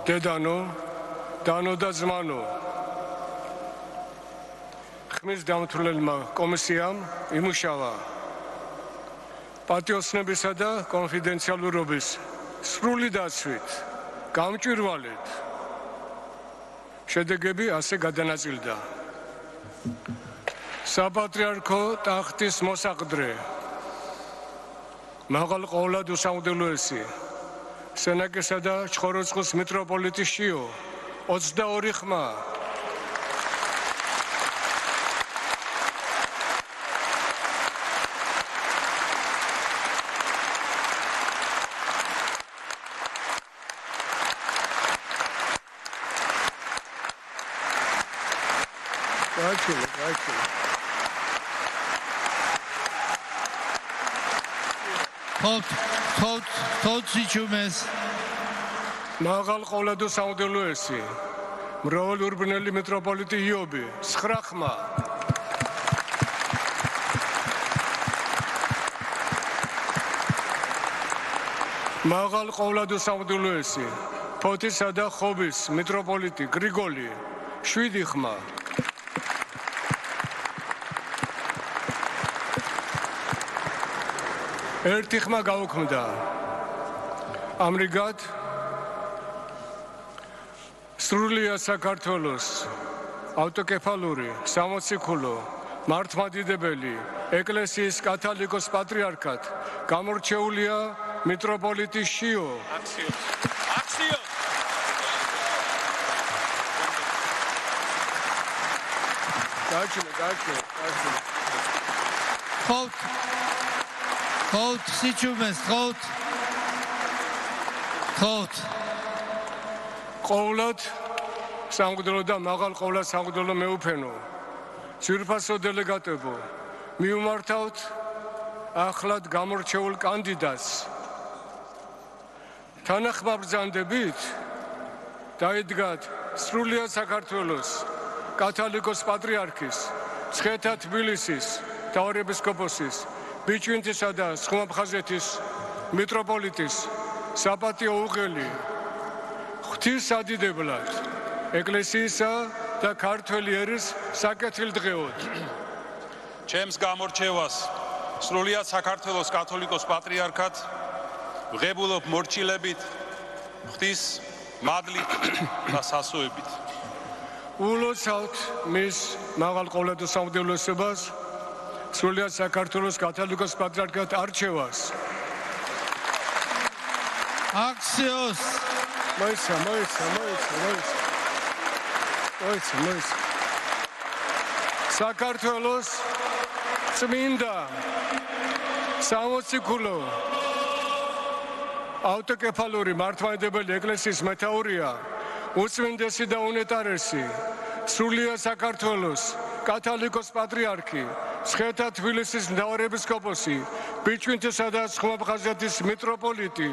დედანო, დანო და ძმანო. ხმის დამთვლელმა კომისიამ იმუშავა პატიოსნებისა და კონფიდენციალურობის სრული დაცვით, გამჭვირვალედ. შედეგები ასე გადანაწილდა. საპატრიარქო ტახტის მოსაყდრე მაღალყოვლად უსამართლოესი სენაკისა და ჩხოროწყუს მიტროპოლიტი შიო 22 ხმა Tot სიჩუმეს მაღალყოვლად უსამართლოესი მრავალურბნელი მიტროპოლიტი იობი 9 ხმა მაღალყოვლად უსამართლოესი ფოთისა და ხობის მიტროპოლიტი გრიგოლი 7 ხმა ერთი ხმა გაუქმდა. ამრიგად სრულია საქართველოს ავტოკეფალური სამოციქულო მართლმადიდებელი ეკლესიის კათოლიკოს პატრიარქად გამორჩეულია მიტროპოლიტი შიო. აქციო. გაჩვენე. Tot სიჩუმეს ყოვლად სამღვდელო და მაღალყოვლად სამღვდელო მეუფენო ძვირფასო დელეგატებო მიუმართავთ ახლად გამორჩეულ კანდიდატს თანახმაბრძანდებით დაიდგათ სრულიად საქართველოს კათოლიკოს პატრიარქის მცხეთა თბილისის მთავარეპისკოპოსის ბიჭვინთისა და სხუმაფხაზეთის მიტროპოლიტის საპატიო უღელი ღვთისადიდებლად ეკლესიისა და ქართველი ერის საკეთილდღეოდ ჩემს გამორჩევას სრულიად საქართველოს კათოლიკოს პატრიარქად ვღებულობ მორჩილებით ღვთის მადლით და სასუებით ულოცავთ მის მაღალყოვლად უსამართლოებას სრულიად საქართველოს კათოლიკოს პატრიარქად არჩევას. აქციოს მოიცა. საქართველოს წმინდა სამოციქულო ავტოკეფალური მართლმადიდებელი ეკლესიის მეთაურია უწმინდესი და უნეტარესი სრულიად საქართველოს კათოლიკოს პატრიარქი მცხეთა თბილისის მთავარეპისკოპოსი ბიჭვინთისა და სხუმაფხაზეთის მიტროპოლიტი